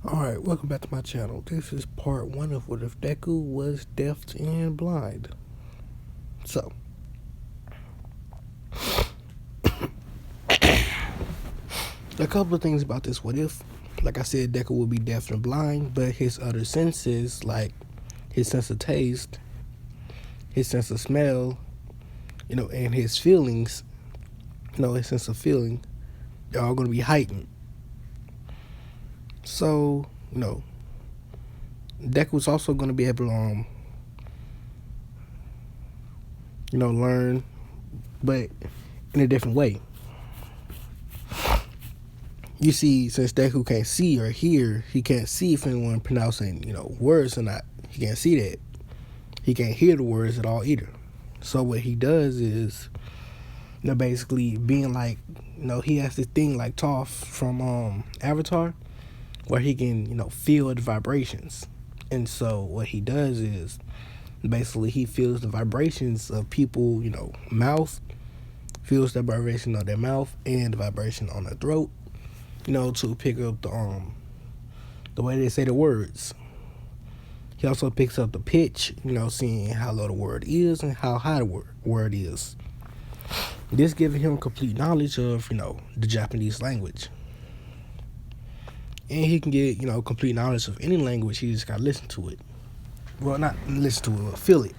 Alright, welcome back to my channel. This is part 1 of what if Deku was deaf and blind. So, a couple of things about this what if. Like I said, Deku will be deaf and blind, but his other senses, like his sense of taste, his sense of smell, and his feelings, his sense of feeling, they're all going to be heightened. So, Deku's also going to be able to, learn, but in a different way. You see, since Deku can't see or hear, he can't see if anyone pronouncing, words or not. He can't see that. He can't hear the words at all either. So what he does is, basically being like, he has this thing like Toph from Avatar, where he can, feel the vibrations. And so what he does is, basically he feels the vibrations of people, mouth, feels the vibration of their mouth and the vibration on their throat, to pick up the way they say the words. He also picks up the pitch, seeing how low the word is and how high the word is. This giving him complete knowledge of, the Japanese language. And he can get, complete knowledge of any language. He just gotta listen to it. Well, not listen to it, but feel it.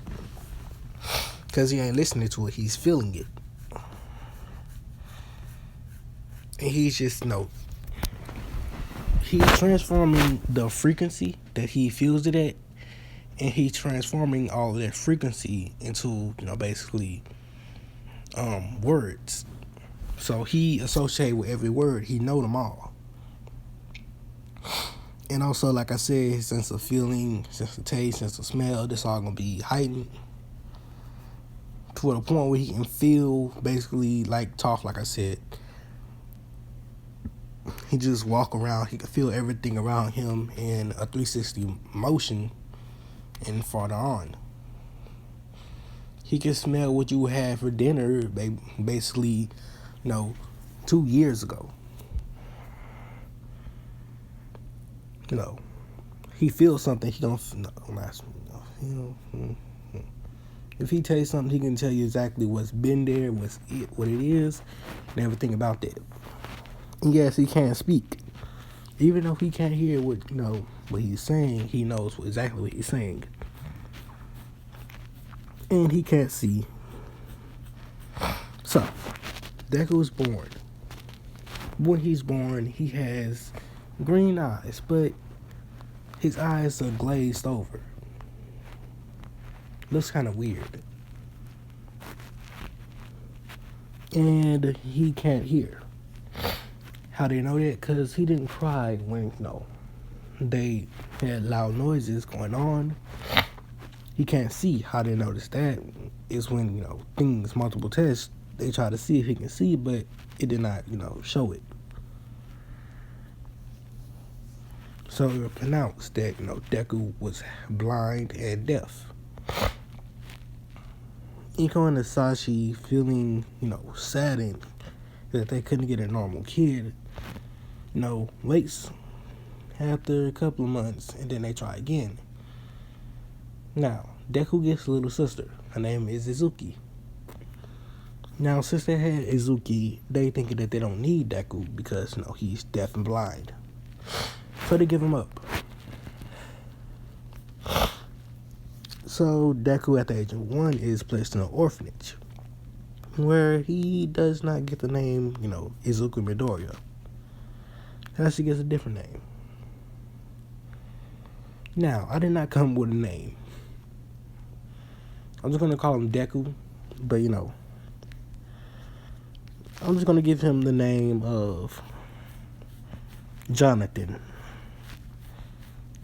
Because he ain't listening to it, he's feeling it. And he's just, he's transforming the frequency that he feels it at, and he's transforming all of that frequency into, basically, words. So he associate with every word. He know them all. And also, like I said, his sense of feeling, sense of taste, sense of smell, this all gonna be heightened to the point where he can feel, basically, like Toph, like I said. He just walk around, he can feel everything around him in a 360 motion and farther on. He can smell what you had for dinner, basically, 2 years ago. He feels something, he don't, if he tastes something, he can tell you exactly what's been there, what it is, and everything about that. And yes, he can't speak. Even though he can't hear what he's saying, he knows exactly what he's saying. And he can't see. So, Deku was born. When he's born, he has green eyes, but his eyes are glazed over. Looks kind of weird. And he can't hear. How do you know that? Because he didn't cry when, they had loud noises going on. He can't see. How they notice that is when, things, multiple tests, they try to see if he can see, but it did not, show it. So it was pronounced that, Deku was blind and deaf. Iko and Asashi feeling, saddened that they couldn't get a normal kid, waits after a couple of months, and then they try again. Now, Deku gets a little sister. Her name is Izuki. Now, since they had Izuki, they thinking that they don't need Deku because, he's deaf and blind. So they give him up. So Deku at the age of 1 is placed in an orphanage where he does not get the name, Izuku Midoriya. Unless he gets a different name. Now, I did not come with a name. I'm just going to call him Deku, but I'm just going to give him the name of Jonathan.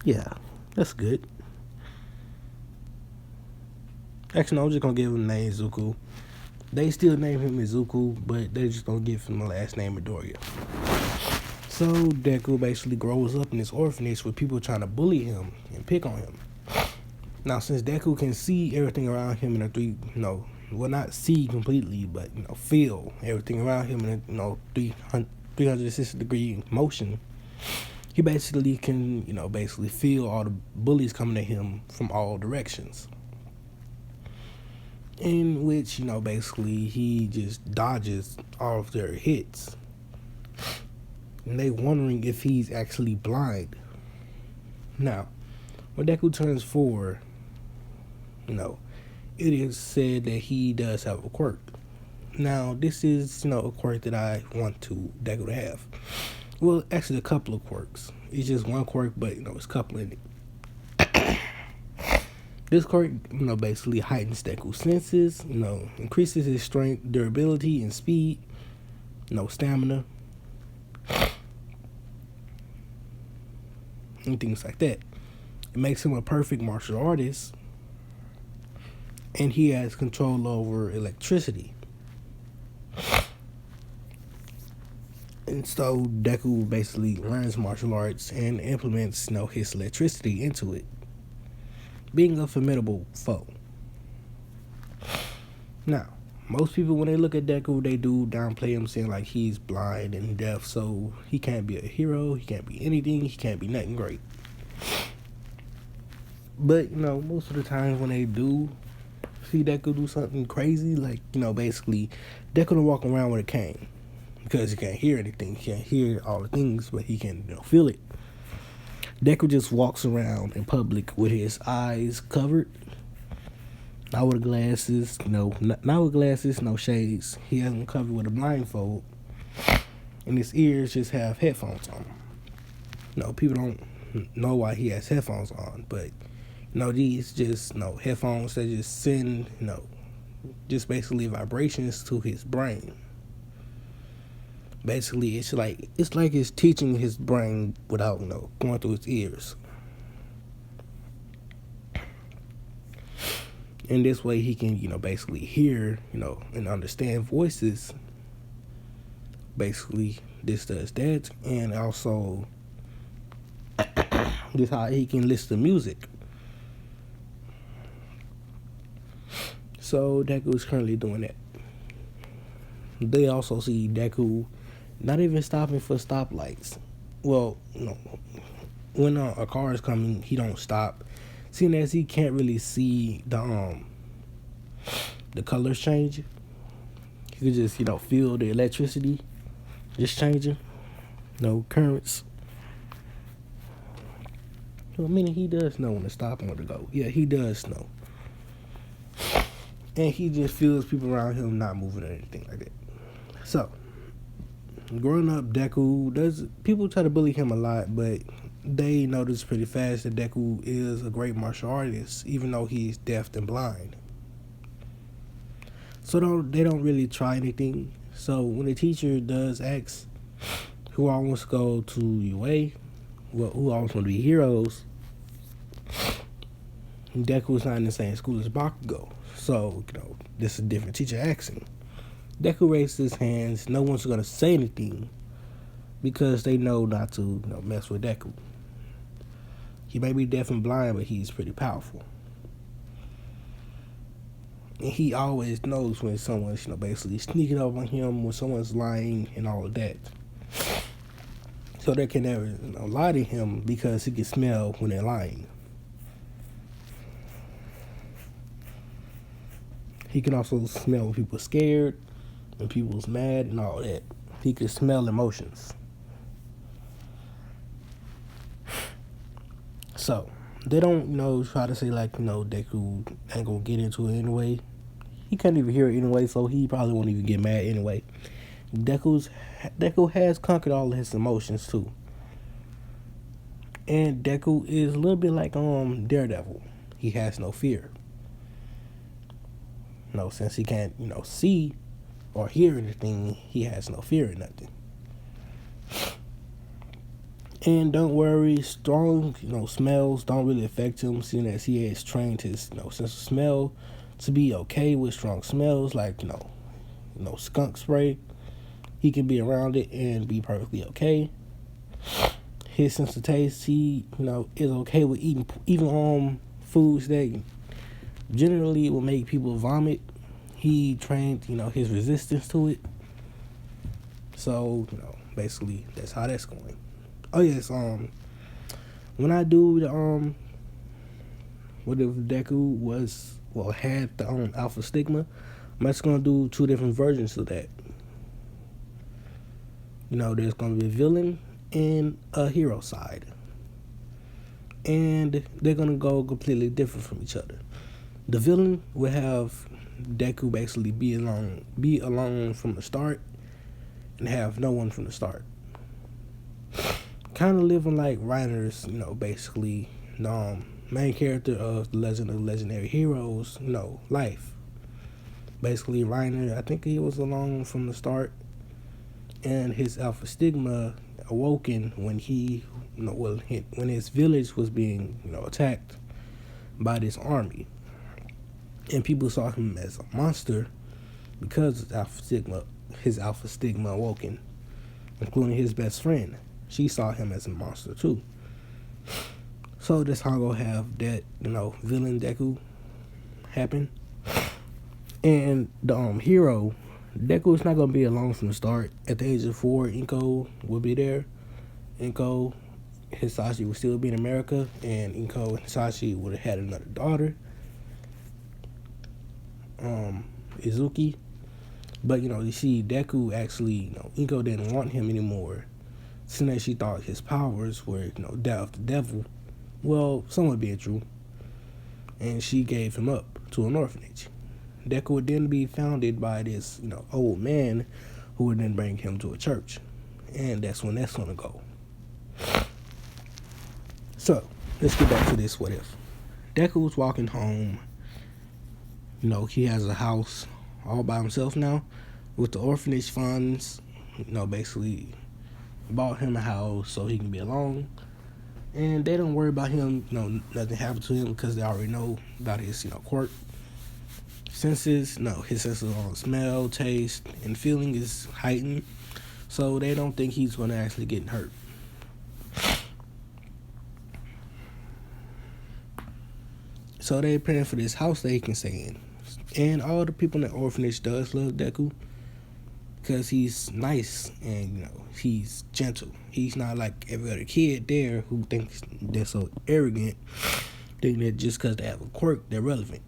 Yeah, that's good. Actually, no, I'm just going to give him the name Izuku. They still name him Izuku, but they just don't give him the last name Midoriya. So Deku basically grows up in this orphanage with people trying to bully him and pick on him. Now, since Deku can see everything around him in a well, not see completely, but feel everything around him in a 360 degree motion, he basically can, basically feel all the bullies coming at him from all directions. In which, basically he just dodges all of their hits. And they wondering if he's actually blind. Now, when Deku turns 4, it is said that he does have a quirk. Now, this is, a quirk that I want Deku to have. Well, actually a couple of quirks. It's just one quirk, but, it's a couple in it. This quirk, basically heightens Deku's senses, increases his strength, durability, and speed, stamina, and things like that. It makes him a perfect martial artist, and he has control over electricity. And so Deku basically learns martial arts and implements, his electricity into it, being a formidable foe. Now, most people, when they look at Deku, they do downplay him, saying like he's blind and deaf, so he can't be a hero, he can't be anything, he can't be nothing great. But, most of the times when they do see Deku do something crazy, like, basically, Deku will walk around with a cane. Because he can't hear anything. He can't hear all the things, but he can feel it. Deku just walks around in public with his eyes covered. Not with glasses, not with glasses, no shades. He has them covered with a blindfold. And his ears just have headphones on. People don't know why he has headphones on, but these just headphones that just send just basically vibrations to his brain. Basically, it's like it's teaching his brain without going through his ears. And this way he can basically hear and understand voices. Basically, this does that, and also this how he can listen to music. So Deku is currently doing that. They also see Deku not even stopping for stoplights. Well, when a car is coming, he don't stop, seeing as he can't really see the colors changing. He could just feel the electricity just changing, currents. Meaning he does know when to stop and when to go. Yeah, he does know. And he just feels people around him not moving or anything like that. So, growing up, people try to bully him a lot, but they notice pretty fast that Deku is a great martial artist, even though he's deaf and blind. So they don't really try anything. So when the teacher does ask who all wants to go to UA, who all want to be heroes, Deku's not in the same school as Bakugo. So, this is a different teacher asking. Deku raises his hands. No one's going to say anything because they know not to mess with Deku. He may be deaf and blind, but he's pretty powerful. And he always knows when someone's basically sneaking up on him, when someone's lying and all of that. So they can never lie to him because he can smell when they're lying. He can also smell when people are scared, when people's mad and all that. He can smell emotions. So, they don't, try to say like, Deku ain't gonna get into it anyway. He can't even hear it anyway, so he probably won't even get mad anyway. Deku has conquered all of his emotions too. And Deku is a little bit like Daredevil. He has no fear. Since he can't, see or hear anything, he has no fear in nothing. And don't worry, strong, smells don't really affect him, seeing as he has trained his, sense of smell to be okay with strong smells, like, skunk spray. He can be around it and be perfectly okay. His sense of taste, he, is okay with eating even foods that generally will make people vomit. He trained, his resistance to it. So, basically, that's how that's going. Oh yes, when I do the what if Deku had the alpha stigma, I'm just gonna do two different versions of that. There's gonna be a villain and a hero side, and they're gonna go completely different from each other. The villain will have Deku basically be alone from the start, and have no one from the start. Kind of living like Reiner's, basically the main character of the Legend of Legendary Heroes, life. Basically, Reiner, I think he was alone from the start, and his alpha stigma awoken when when his village was being, attacked by this army, and people saw him as a monster because his alpha stigma awoken, including his best friend. She saw him as a monster too. So this how gonna have that, villain Deku happen. And the hero, Deku is not gonna be alone from the start. At the age of 4, Inko will be there. Inko Hisashi would still be in America, and Inko and Hisashi would have had another daughter, Izuki. But you see, Deku actually, Inko didn't want him anymore, since she thought his powers were, that of the devil. Well, somewhat being true. And she gave him up to an orphanage. Deku would then be founded by this, old man who would then bring him to a church. And that's when that's gonna go. So, let's get back to this what if. Deku's walking home. He has a house all by himself now with the orphanage funds, basically bought him a house so he can be alone. And they don't worry about him, nothing happened to him because they already know about his, quirk. Senses, his senses on smell, taste, and feeling is heightened. So they don't think he's going to actually get hurt. So they're praying for this house that he can stay in. And all the people in the orphanage does love Deku because he's nice and, he's gentle. He's not like every other kid there who thinks they're so arrogant, thinking that just because they have a quirk, they're relevant.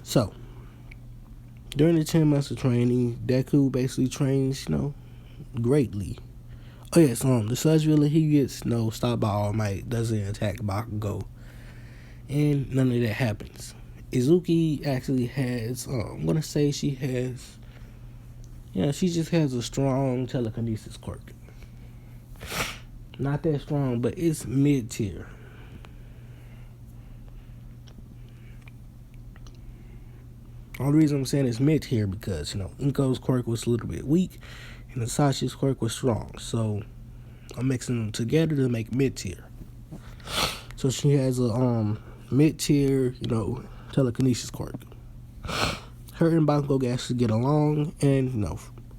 So, during the 10 months of training, Deku basically trains, greatly. Oh yes, the Sludge Villain, he gets, stopped by All Might, doesn't attack Bakugo, and none of that happens. Izuki actually has, I'm going to say she has, she just has a strong telekinesis quirk. Not that strong, but it's mid-tier. The only reason I'm saying it's mid-tier because, Inko's quirk was a little bit weak and Sashi's quirk was strong. So I'm mixing them together to make mid-tier. So she has a mid-tier, telekinesis quirk. Her and Bakugo actually get along and,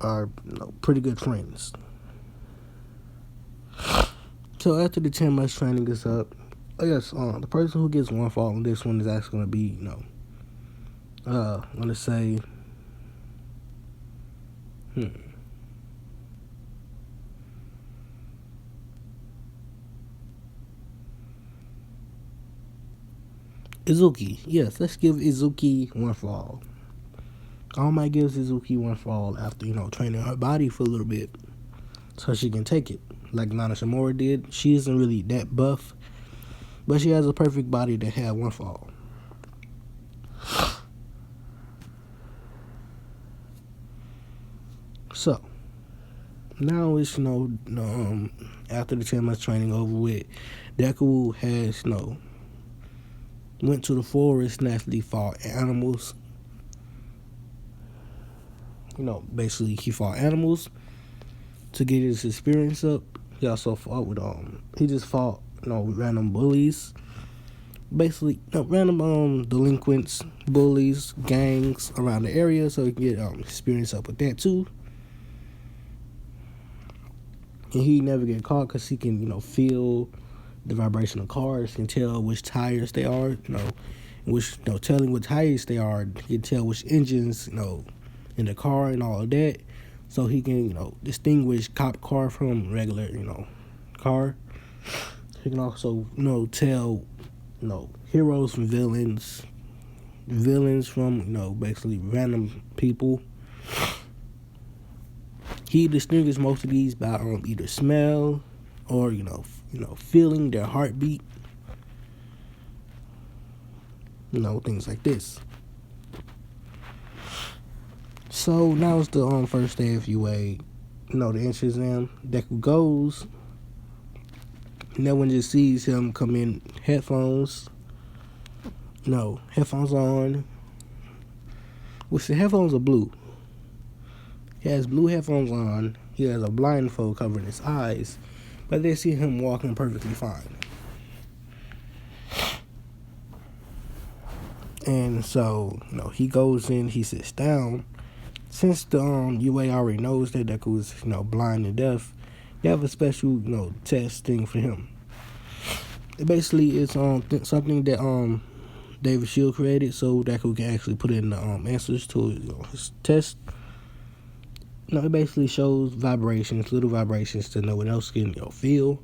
are pretty good friends. So after the 10 months training is up, the person who gets one fall in this one is actually going to be, I'm going to say, Izuki. Yes, let's give Izuki one fall. All Might gives Izuki one fall after, training her body for a little bit so she can take it. Like Nana Shimura did. She isn't really that buff, but she has a perfect body to have one fall. So, now it's, after the 10 months training over with, Deku has, went to the forest and actually fought animals. Basically he fought animals to get his experience up. He also fought with, he just fought, random bullies. Basically, random delinquents, bullies, gangs around the area so he can get experience up with that too. And he never get caught because he can, feel the vibration of cars, can tell which tires they are, telling what tires they are, he can tell which engines, in the car and all of that. so he can, distinguish cop car from regular, car. He can also, tell, heroes from villains, villains from, basically random people. He distinguishes most of these by either smell or, feeling their heartbeat. Things like this. So now it's the first day of UA. The entrance exam. Deku goes. No one just sees him come in headphones. Headphones on. Which the headphones are blue. He has blue headphones on. He has a blindfold covering his eyes. But they see him walking perfectly fine. And so, he goes in, he sits down. Since the UA already knows that Deku is, blind and deaf, they have a special, test thing for him. It basically is something that David Shield created so Deku can actually put in the answers to his test. It basically shows vibrations, little vibrations that no one else can feel.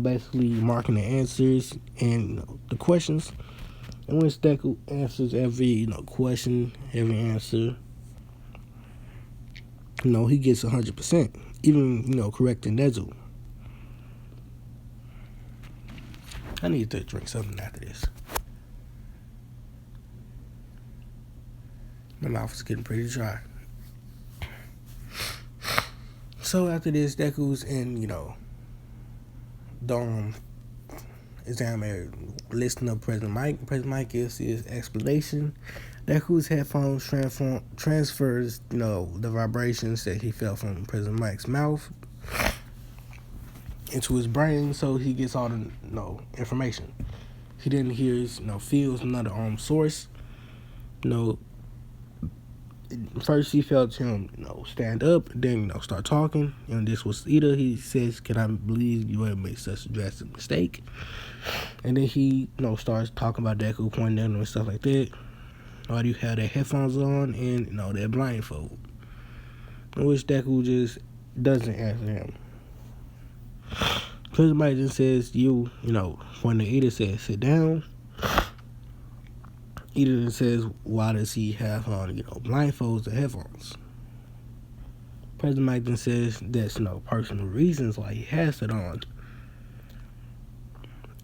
Basically marking the answers and the questions. And once Deku answers every question, every answer, he gets 100%, even correcting Nezu. I need to drink something after this. My mouth is getting pretty dry. So after this, Deku's in the exam area, listening to President Mike. President Mike gives his explanation. Deku's headphones transfers, the vibrations that he felt from President Mike's mouth into his brain, so he gets all the information. He didn't hear, feels another source. First he felt him, stand up, then start talking. And this was Ida. He says, "Can I believe you have made such a drastic mistake?" And then he, starts talking about Deku, pointing at him and stuff like that. Why do you have their headphones on and their blindfold? In which Deku just doesn't answer him. President Mike just says, when the Ida says sit down, Ida says, why does he have on, blindfolds and headphones? President Mike then says there's no personal reasons why he has it on.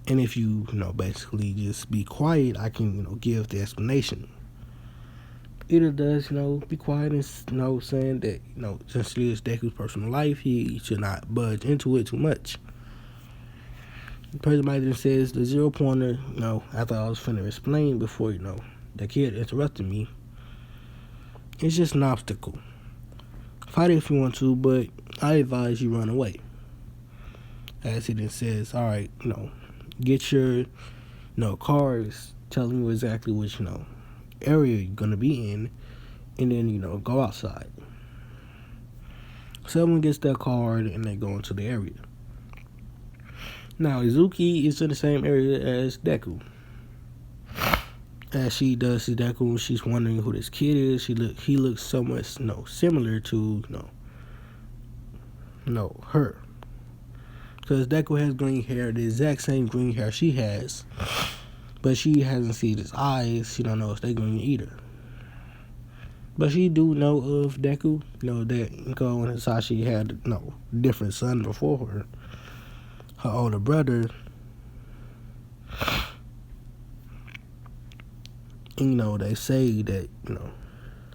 And if you, basically just be quiet, I can, give the explanation. Ida does, be quiet and, saying that, since it is Deku's personal life, he should not budge into it too much. President Mike then says the 0-pointer, after I was finna explain before, the kid interrupted me, it's just an obstacle. Fight it if you want to, but I advise you run away. As he then says, all right, get your, cards telling you exactly which, area you're gonna be in, and then, go outside. Someone gets that card and they go into the area. Now, Izuki is in the same area as Deku. As she does to Deku, she's wondering who this kid is. He looks so much, similar to, her. Because Deku has green hair, the exact same green hair she has. But she hasn't seen his eyes. She don't know if they're green either. But she do know of Deku. That Nico and Hisashi had, different son before her. Her older brother. And, they say that,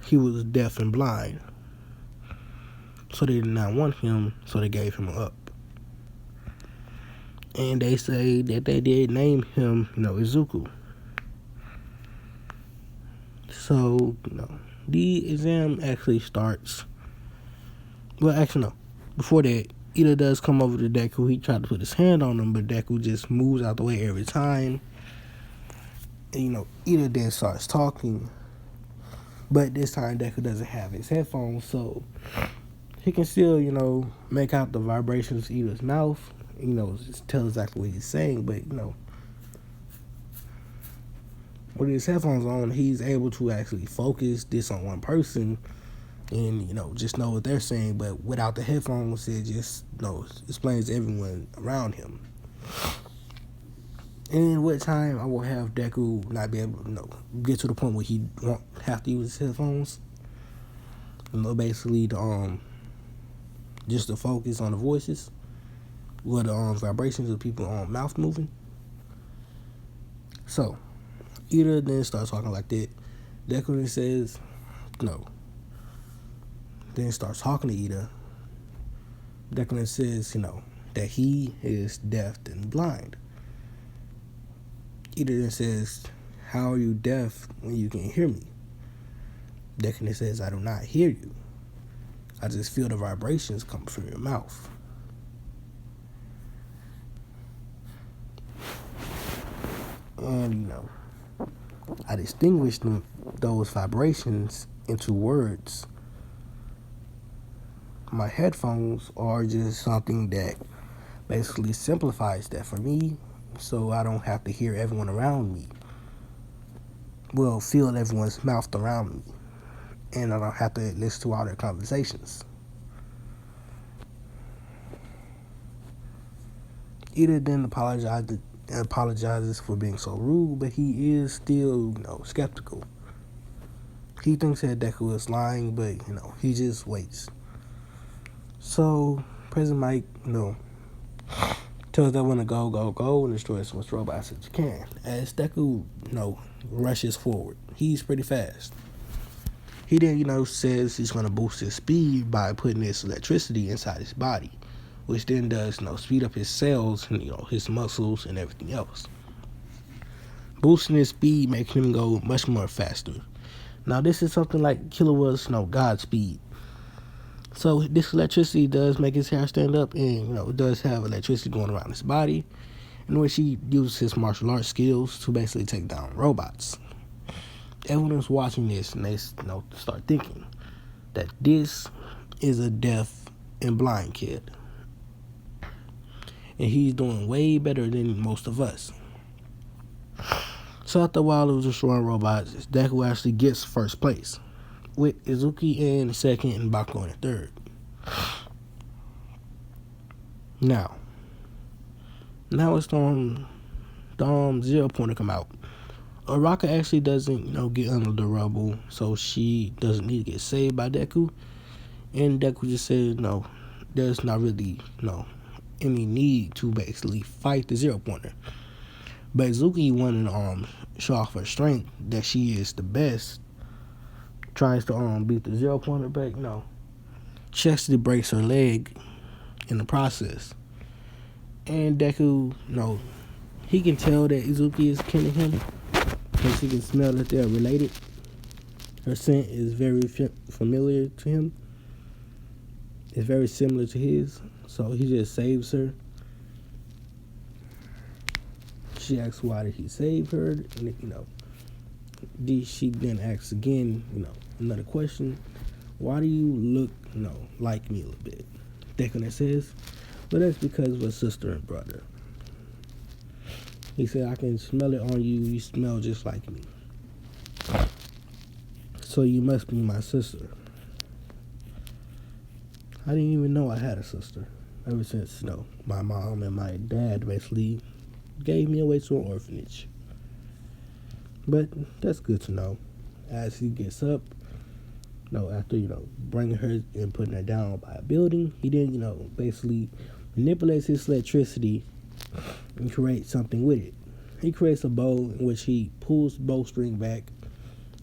he was deaf and blind. So they did not want him, so they gave him up. And they say that they did name him, Izuku. So, the exam actually starts. Well, actually, no. Before that, Ida does come over to Deku. He tried to put his hand on him, but Deku just moves out the way every time. And, Ida then starts talking. But this time, Deku doesn't have his headphones, so he can still, make out the vibrations in Ida's mouth. Just tell exactly what he's saying, but, with his headphones on, he's able to actually focus this on one person and just know what they're saying. But without the headphones, it just explains to everyone around him. And what time I will have Deku not be able to get to the point where he won't have to use his headphones. Basically just to focus on the voices or the vibrations of people's mouth moving. So Ida then starts talking like that. Deku then says no. Then starts talking to Ida. Deku then says that he is deaf and blind. Ida then says, "How are you deaf when you can hear me?" Deku then says, "I do not hear you. I just feel the vibrations coming from your mouth." And I distinguish those vibrations into words. My headphones are just something that basically simplifies that for me, so I don't have to hear everyone around me. Well, feel everyone's mouth around me, and I don't have to listen to all their conversations. Ida then apologizes for being so rude, but he is still, skeptical. He thinks that Deku is lying, but he just waits. So President Mike, tells everyone to go, and destroy as much robots as you can. As Deku, rushes forward. He's pretty fast. He then, says he's gonna boost his speed by putting this electricity inside his body, which then does, speed up his cells and his muscles and everything else. Boosting his speed, making him go much more faster. Now this is something like Killua's, God speed. So this electricity does make his hair stand up, and it does have electricity going around his body, in which he uses his martial arts skills to basically take down robots. Everyone's watching this, and they start thinking that this is a deaf and blind kid, and he's doing way better than most of us. So after a while of destroying robots, Deku actually gets first place, with Izuki in second and Bakugo in third. Now it's the Zero Pointer come out. Araka actually doesn't, get under the rubble, so she doesn't need to get saved by Deku. And Deku just says, there's not really, any need to basically fight the Zero Pointer. But Izuki wanted to show off her strength, that she is the best. Tries to beat the Zero Pointer, but she actually breaks her leg in the process. And Deku, he can tell that Izuki is killing him, because he can smell that they're related. Her scent is very familiar to him. It's very similar to his, so he just saves her. She asks why did he save her, and she then asks again, another question. Why do you look, like me a little bit? Deku says, well, that's because we're sister and brother. He said, I can smell it on you. You smell just like me. So you must be my sister. I didn't even know I had a sister. Ever since, my mom and my dad basically gave me away to an orphanage. But that's good to know. As he gets up, after, bringing her and putting her down by a building, he then, basically manipulates his electricity and creates something with it. He creates a bow in which he pulls the bowstring back,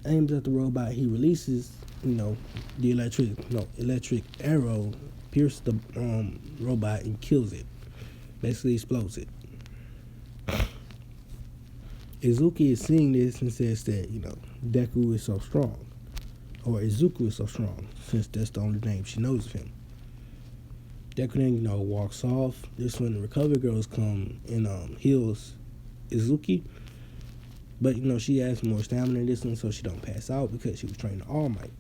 aims at the robot. He releases, the electric arrow, pierces the robot and kills it. Basically explodes it. Izuki is seeing this and says that, Deku is so strong. Or Izuku is so strong, since that's the only name she knows of him. Deku then, walks off. This when the recovery girls come and heals Izuki. But, she has more stamina in this one, so she don't pass out because she was trained to All Might.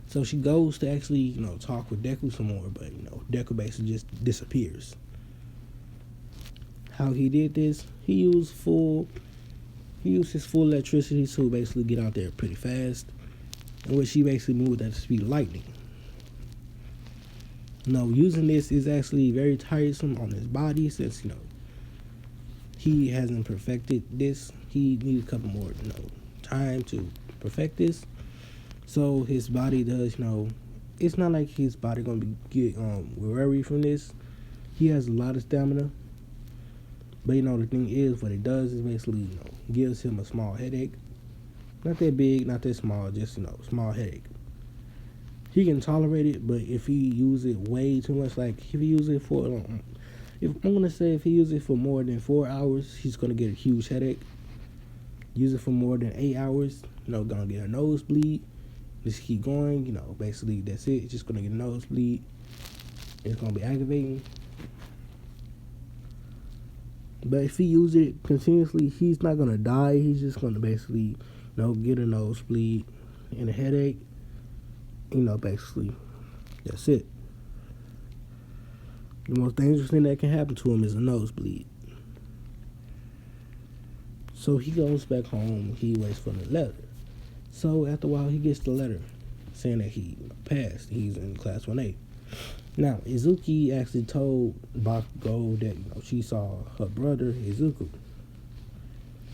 So she goes to actually, talk with Deku some more, but, Deku basically just disappears. How he did this, he used full He used his full electricity to basically get out there pretty fast, in which he basically moved at the speed of lightning. Using this is actually very tiresome on his body since, he hasn't perfected this. He needs a couple more, time to perfect this. So his body does, it's not like his body gonna get weary from this. He has a lot of stamina. But the thing is, what it does is basically, gives him a small headache. Not that big, not that small, just small headache. He can tolerate it, but if he uses it way too much, like if he uses it for, if he uses it for more than 4 hours, he's gonna get a huge headache. Use it for more than 8 hours, gonna get a nosebleed. Just keep going, basically that's it. It's just gonna get a nosebleed. It's gonna be aggravating. But if he uses it continuously, he's not gonna die. He's just gonna basically, get a nosebleed and a headache. Basically, that's it. The most dangerous thing that can happen to him is a nosebleed. So he goes back home. He waits for the letter. So after a while, he gets the letter saying that he passed. He's in class 1A. Now, Izuki actually told Bakugo that she saw her brother, Izuku.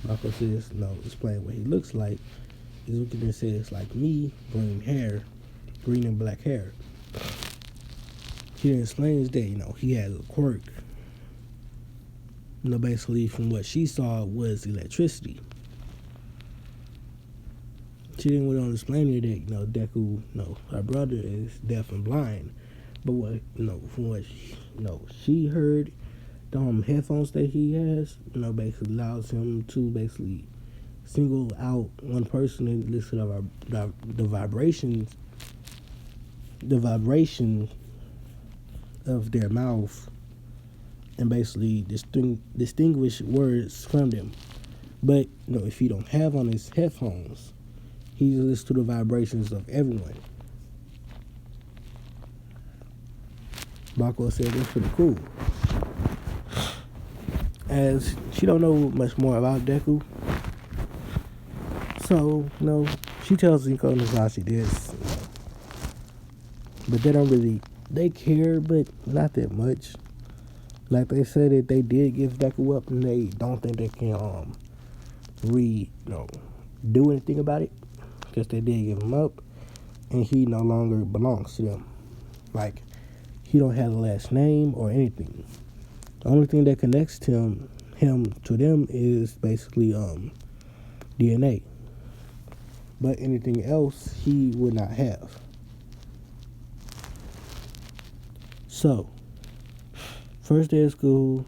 Bakugo says, explain what he looks like. Izuki then says, like me, green and black hair. He then explains that, he has a quirk. Basically from what she saw was electricity. She didn't want to explain that, Deku, her brother is deaf and blind. But what, from what she heard, the headphones that he has, basically allows him to basically single out one person and listen to the vibration of their mouth and basically distinguish words from them. But if he don't have on his headphones, he listens to the vibrations of everyone. Bakugo said that's pretty cool. As she don't know much more about Deku, so she tells Nico and Nazashi this, but they care, but not that much. Like they said that they did give Deku up, and they don't think they can do anything about it, because they did give him up, and he no longer belongs to them. Like, he don't have a last name or anything. The only thing that connects him to them is basically DNA. But anything else he would not have. So, first day of school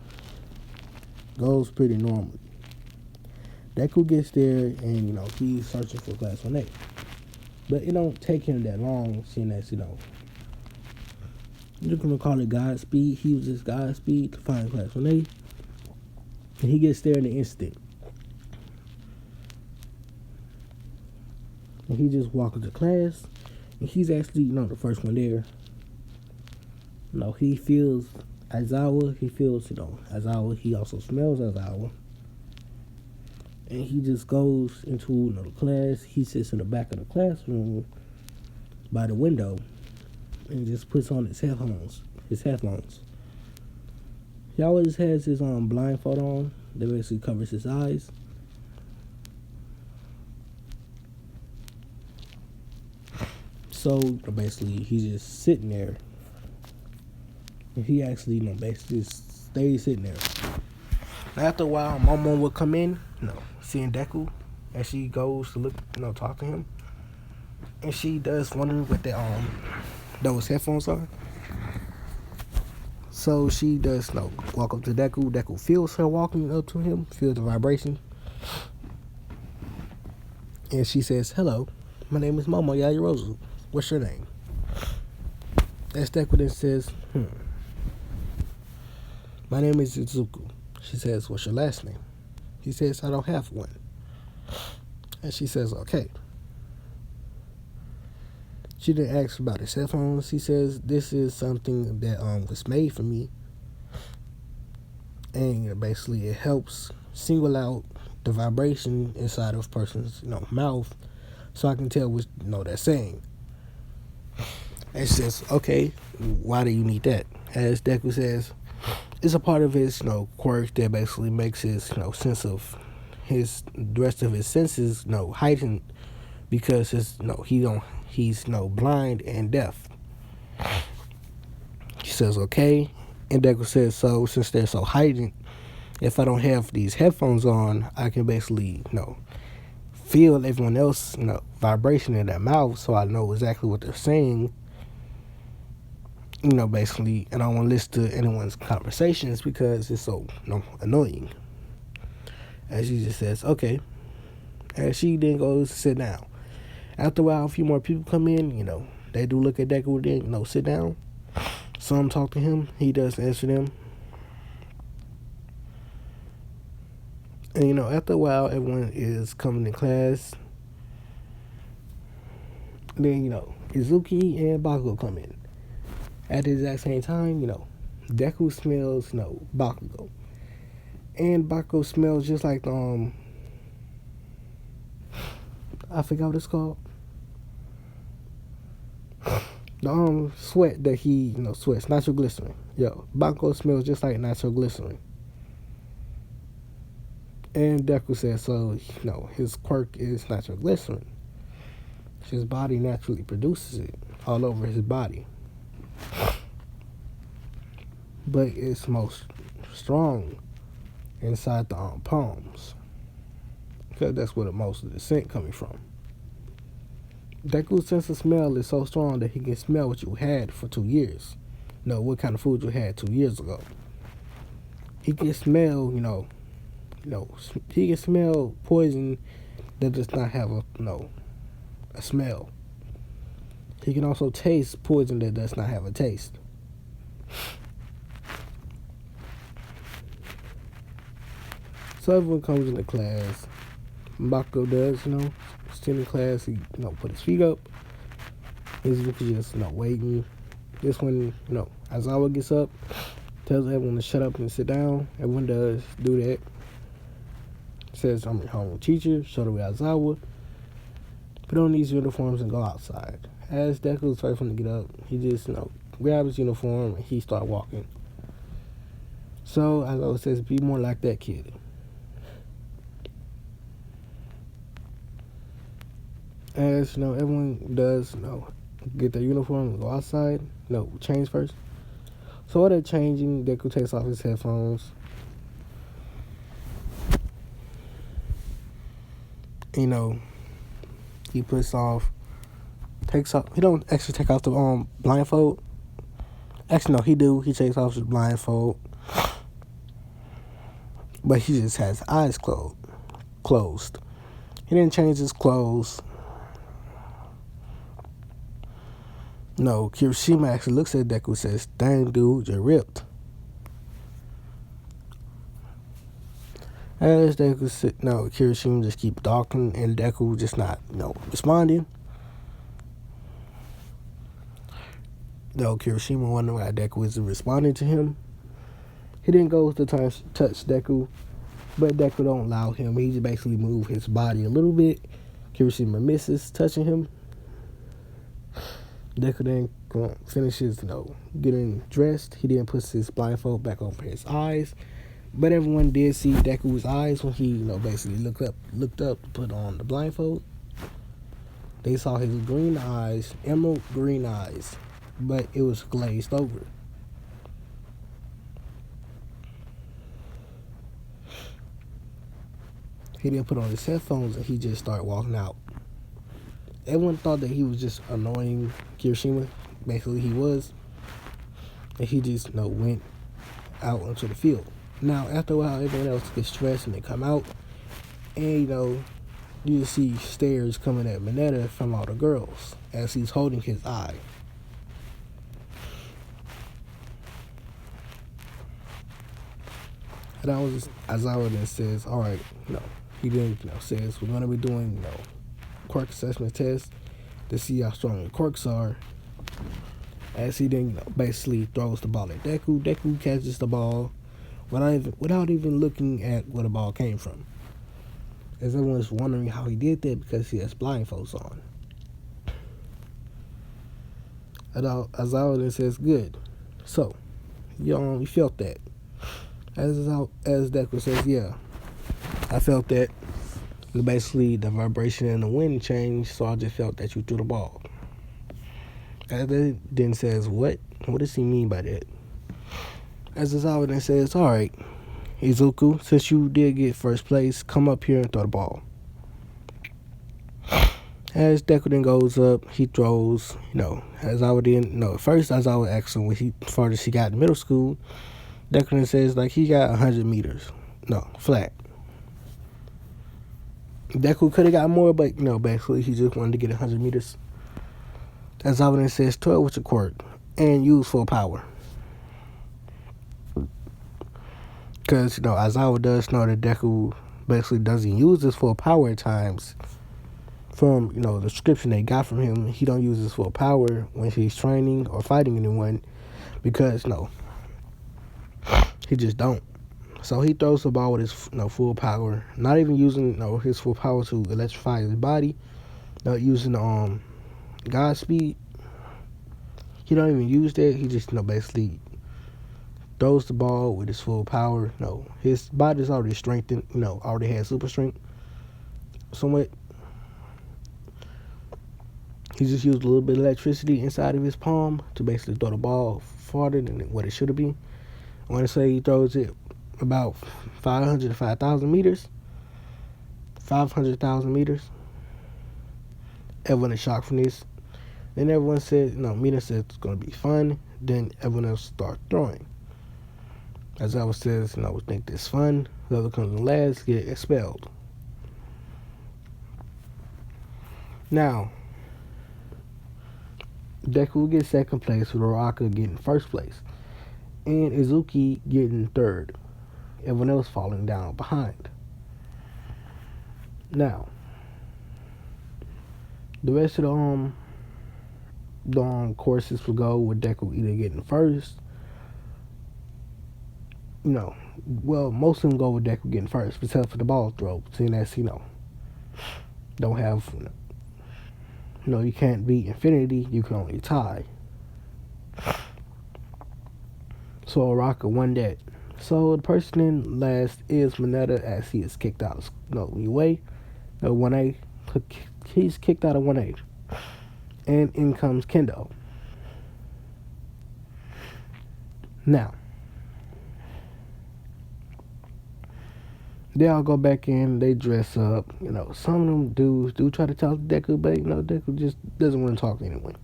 goes pretty normally. Deku gets there and he's searching for class 1A. But it don't take him that long, seeing that you're gonna call it Godspeed. He uses Godspeed to find class 1A. And he gets there in an instant. And he just walks into class. And he's actually, the first one there. He feels Aizawa. He feels, Aizawa. He also smells Aizawa. And he just goes into the class. He sits in the back of the classroom by the window. And just puts on his headphones. He always has his blindfold on that basically covers his eyes. So basically, he's just sitting there, and he actually basically just stays sitting there. After a while, Momo would come in, seeing Deku, as she goes to look, talk to him, and she does wonder what those headphones are. So she does walk up to Deku. Deku feels her walking up to him, feels the vibration. And she says, "Hello, my name is Momo Yajirozu. What's your name?" As Deku then says, "My name is Izuku." She says, "What's your last name?" He says, "I don't have one." And she says, "Okay." She didn't ask about his headphones. He says, "This is something that was made for me, and basically it helps single out the vibration inside of a person's mouth, so I can tell what they're saying. It says, okay, why do you need that? As Deku says, it's a part of his quirk that basically makes his sense of the rest of his senses heightened, because he's blind and deaf. He says, okay, and Deku says, so since they're so heightened, if I don't have these headphones on, I can basically feel everyone else vibration in their mouth, so I know exactly what they're saying. Basically, and I don't want to listen to anyone's conversations because it's so annoying. And she just says, okay. And she then goes to sit down. After a while, a few more people come in, they do look at Deku, then, sit down. Some talk to him, he does answer them. And, after a while, everyone is coming to class. Then, Izuki and Bakugo come in. At the exact same time, Deku smells, Bakugo. And Bakugo smells just like, I forgot what it's called. The sweat that he, sweats, nitroglycerin. Bakugo smells just like nitroglycerin. And Deku says, so, his quirk is nitroglycerin. His body naturally produces it all over his body. But it's most strong inside the palms, because that's where most of the scent coming from. Deku's sense of smell is so strong that he can smell what you had for 2 years. What kind of food you had 2 years ago. He can smell, he can smell poison that does not have a smell. He can also taste poison that does not have a taste. So everyone comes into class. Bakugo does, sit in class. He, put his feet up. Izuki just, waiting. This when, Aizawa gets up, tells everyone to shut up and sit down. Everyone does do that. Says, I'm your home teacher. Show the way Aizawa. Put on these uniforms and go outside. As Deku's first one to get up, he just, grabs his uniform and he start walking. So Aizawa says, be more like that kid. As everyone does, get their uniform and go outside. Change first. So while they're changing, Deku takes off his headphones. He takes off. He don't actually take off the blindfold. Actually, no, he do. He takes off his blindfold, but he just has eyes closed. He didn't change his clothes. Kirishima actually looks at Deku and says, dang, dude, you're ripped. As Deku Kirishima just keep talking and Deku just not, responding. Kirishima wondering why Deku isn't responding to him. He didn't go to touch Deku, but Deku don't allow him. He just basically move his body a little bit. Kirishima misses touching him. Deku then finishes, getting dressed. He then puts his blindfold back over his eyes. But everyone did see Deku's eyes when he, basically looked up to put on the blindfold. They saw his green eyes, emerald green eyes, but it was glazed over. He then put on his headphones and he just started walking out. Everyone thought that he was just annoying Kirishima. Basically, he was. And he just, went out onto the field. Now, after a while, everyone else gets stressed and they come out. And, you just see stares coming at Mineta from all the girls as he's holding his eye. And I was Aizawa then says, all right, he then, says, we're going to be doing, quirk assessment test to see how strong your quirks are. As he then, basically throws the ball at Deku. Deku catches the ball without even looking at where the ball came from. As everyone's wondering how he did that because he has blindfolds on. Azawa then says, good. So, you felt that. As Deku says, yeah, I felt that. Basically, the vibration and the wind changed, so I just felt that you threw the ball. As then says, what? What does he mean by that? As Azawa then says, alright, Izuku, since you did get first place, come up here and throw the ball. As Deku then goes up, he throws, Azawa then, at first Azawa asks him when farthest he got in middle school. Deku then says, he got 100 meters. No, flat. Deku could have got more, but, basically he just wanted to get 100 meters. Azawa then says, 12 with your quirk, and use full power. Because, Aizawa does know that Deku basically doesn't use his full power at times. From, the description they got from him, he don't use his full power when he's training or fighting anyone. Because, he just don't. So he throws the ball with his full power. Not even using his full power to electrify his body. Not using God speed. He don't even use that. He just, basically throws the ball with his full power. His body's already strengthened. Already has super strength. Somewhat. He just used a little bit of electricity inside of his palm to basically throw the ball farther than what it should have been. I want to say he throws it about 500 to 5,000 meters. 500,000 meters. Everyone is shocked from this. Then everyone said, Mina said it's going to be fun. Then everyone else start throwing. As I says, we think this fun. Whoever comes in last get expelled. Now, Deku gets second place with Uraraka getting first place. And Izuki getting third. Everyone else falling down behind. Now, the rest of the courses will go with Deku either getting first. Most of them go with Deku getting first, except for the ball throw. Seeing as, don't have, you can't beat infinity, you can only tie. So Uraraka won that. So the person in last is Mineta as he is kicked out of UA. 1A. He's kicked out of 1A. And in comes Kendo. Now, they all go back in, they dress up. Some of them dudes do try to talk to Deku, but Deku just doesn't want to talk to anyone.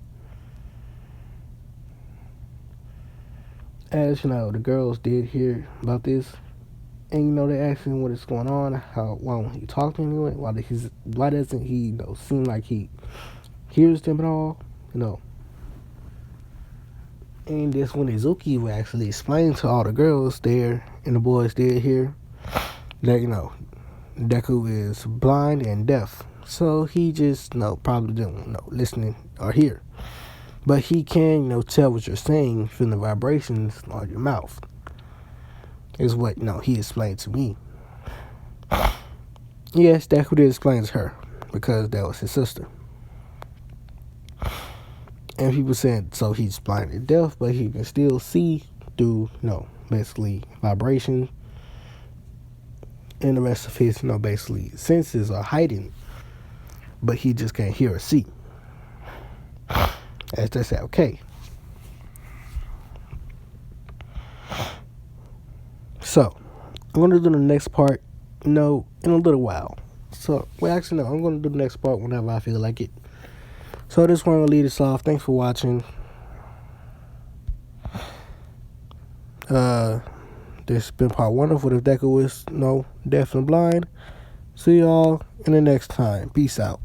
As the girls did hear about this, and they asked him what is going on, why won't he talk to anyone? Why doesn't he seem like he hears them at all? And this when Izuki will actually explain to all the girls there and the boys did here that Deku is blind and deaf, so he just probably didn't listening or hear. But he can, tell what you're saying from the vibrations on your mouth. Is what, he explained to me. Yes, Deku did explain to her. Because that was his sister. And people said, so he's blind and deaf, but he can still see through, basically vibration. And the rest of his, basically senses are heightened. But he just can't hear or see. As they say, okay. So, I'm going to do the next part, in a little while. So, actually, no, I'm going to do the next part whenever I feel like it. So, I just want to lead us off. Thanks for watching. This has been part 1 of What If Deku Was, deaf and blind. See y'all in the next time. Peace out.